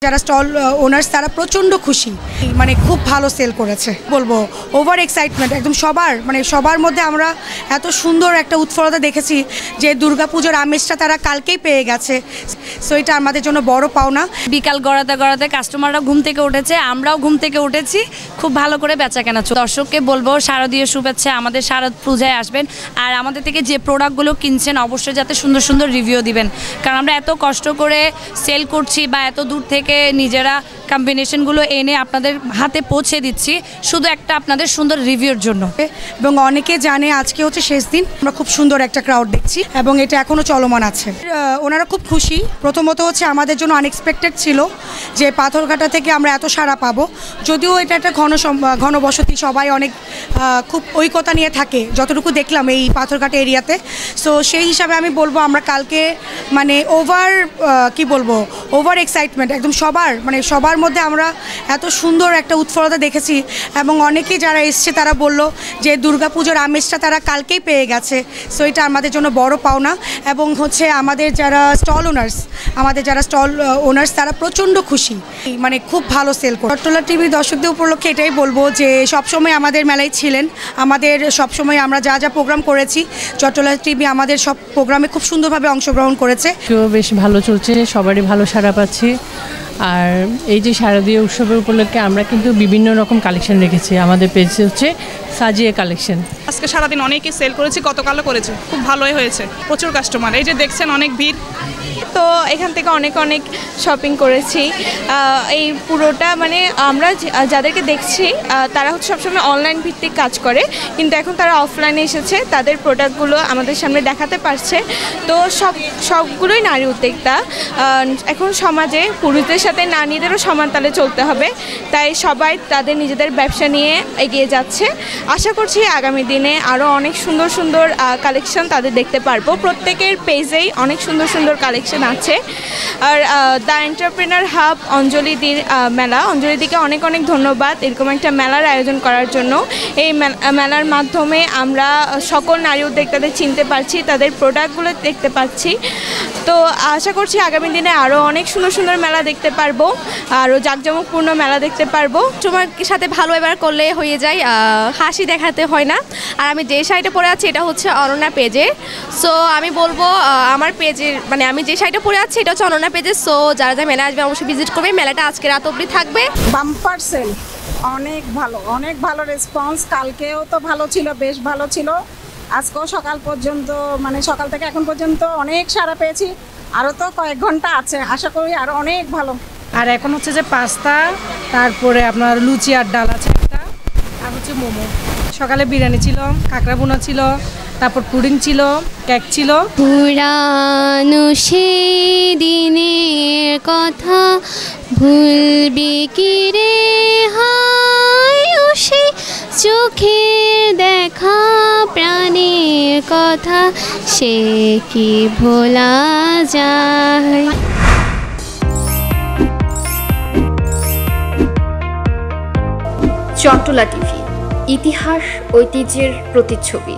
যারা stall owners তারা প্রচণ্ড খুশি, মানে খুব ভালো সেল করেছে বলবো। ওভার এক্সাইটমেন্ট একদম সবার মধ্যে আমরা এত সুন্দর একটা উৎফুল্লতা দেখেছি যে দুর্গাপুজোর আমেজটা তারা কালকেই পেয়ে গেছে। সো এটা আমাদের জন্য বড় পাওনা। বিকাল গড়াতে কাস্টমাররা ঘুম থেকে উঠেছে, আমরাও ঘুম থেকে উঠেছি, খুব ভালো করে বেচা কেনা। দর্শককে বলবো শারদীয় শুভেচ্ছা, আমাদের শারদ পূজায় আসবেন আর আমাদের থেকে যে প্রোডাক্টগুলো কিনছেন অবশ্যই যাতে সুন্দর সুন্দর রিভিউ দিবেন, কারণ আমরা এত কষ্ট করে সেল করছি বা এত দূর থেকে নিজেরা কম্বিনেশনগুলো এনে আপনাদের হাতে পৌঁছে দিচ্ছি শুধু একটা আপনাদের সুন্দর রিভিউর জন্য। এবং অনেকে জানে আজকে হচ্ছে শেষ দিন, আমরা খুব সুন্দর একটা ক্রাউড দেখছি এবং এটা এখনও চলমান আছে। ওনারা খুব খুশি। প্রথমত হচ্ছে আমাদের জন্য আনএক্সপেক্টেড ছিল যে পাথরঘাটা থেকে আমরা এত সাড়া পাবো, যদিও এটা একটা ঘনবসতি, সবাই অনেক খুব ঐক্যতা নিয়ে থাকে যতটুকু দেখলাম এই পাথরঘাটা এরিয়াতে। সো সেই হিসাবে আমি বলবো আমরা কালকে মানে ওভার এক্সাইটমেন্ট একদম সবার মধ্যে আমরা এত সুন্দর একটা উৎফুল্লতা দেখেছি এবং অনেকে যারা এসছে তারা বলল যে দুর্গাপুজোর আমেজটা তারা কালকেই পেয়ে গেছে। সো এটা আমাদের জন্য বড় পাওনা। এবং হচ্ছে আমাদের যারা স্টল ওনার্স তারা প্রচণ্ড খুশি, মানে খুব ভালো সেল করে। চট্টলা টিভি দর্শকদের উপলক্ষে এটাই বলবো যে সবসময় আমাদের মেলায় ছিলেন, আমাদের সবসময় আমরা যা প্রোগ্রাম করেছি চট্টলা টিভি আমাদের সব প্রোগ্রামে খুব সুন্দরভাবে অংশগ্রহণ করেছে। বেশ ভালো চলছে, সবারই ভালো সাড়া পাচ্ছি। আর এই যে শারদীয় উৎসবের উপলক্ষে আমরা কিন্তু বিভিন্ন রকম কালেকশন রেখেছি, আমাদের পেজে হচ্ছে সাজিয়ে কালেকশন। আজকে সারাদিন অনেকই সেল করেছি, গতকালও করেছি, খুব ভালোই হয়েছে, প্রচুর কাস্টমার। এই যে দেখছেন অনেক ভিড়, তো এখান থেকে অনেক শপিং করেছি। এই পুরোটা মানে আমরা যাদেরকে দেখছি তারা হচ্ছে সবসময় অনলাইন ভিত্তিক কাজ করে, কিন্তু এখন তারা অফলাইনে এসেছে, তাদের প্রোডাক্টগুলো আমাদের সামনে দেখাতে পারছে। তো সবগুলোই নারী উদ্যোক্তা। এখন সমাজে পুরুষদের সাথে নারীদেরও সমান তালে চলতে হবে, তাই সবাই তাদের নিজেদের ব্যবসা নিয়ে এগিয়ে যাচ্ছে। আশা করছি আগামী দিনে আরও অনেক সুন্দর সুন্দর কালেকশন তাদের দেখতে পারবো। প্রত্যেকের পেজেই অনেক সুন্দর সুন্দর কালেকশন আছে। আর দ্য এন্টারপ্রেনার হাব অঞ্জলিদির মেলা, অঞ্জলিদিকে অনেক ধন্যবাদ এরকম একটা মেলার আয়োজন করার জন্য। এই মেলার মাধ্যমে আমরা সকল নারী উদ্যোক্তাদের চিনতে পারছি, তাদের প্রোডাক্টগুলো দেখতে পাচ্ছি। তো আশা করছি আগামী দিনে আরও অনেক সুন্দর সুন্দর মেলা দেখতে পারবো, আরও জাঁকজমকপূর্ণ মেলা দেখতে পারবো। তোমার সাথে ভালো এবার করলে হয়ে যায়, হাসি দেখাতে হয় না। আর আমি যে শাড়িটা পরে আছি এটা হচ্ছে অনন্যা পেজে। সো আমি বলবো আমার পেজের মানে আমি যে শাড়িটা পরে আছি এটা হচ্ছে অনন্যা পেজে। সো যারা মেলা আসবে অবশ্যই ভিজিট করবে। মেলাটা আজকে রাত অবধি থাকবে। বাম্পার সেল, অনেক ভালো রেসপন্স। কালকেও তো ভালো ছিল, বেশ ভালো ছিল। আজকেও সকাল পর্যন্ত মানে সকাল থেকে এখন পর্যন্ত অনেক সাড়া পেয়েছি। আরও তো কয়েক ঘন্টা আছে, আশা করি আরও অনেক ভালো। আর এখন হচ্ছে যে পাস্তা, তারপরে আপনার লুচি আর ডাল আছে একটা, আর হচ্ছে মোমো। সকালে বিরিয়ানি ছিল, কাঁকড়া বোনা ছিল, তারপর পুডিং ছিল, কেক ছিল। পুরানো সেই দিনের কথা ভুলবি কি রে হায়, সে চোখের দেখা প্রাণের কথা সে কি ভোলা যায়। চট্টলা টিভি, ইতিহাস ঐতিহ্যের প্রতিচ্ছবি।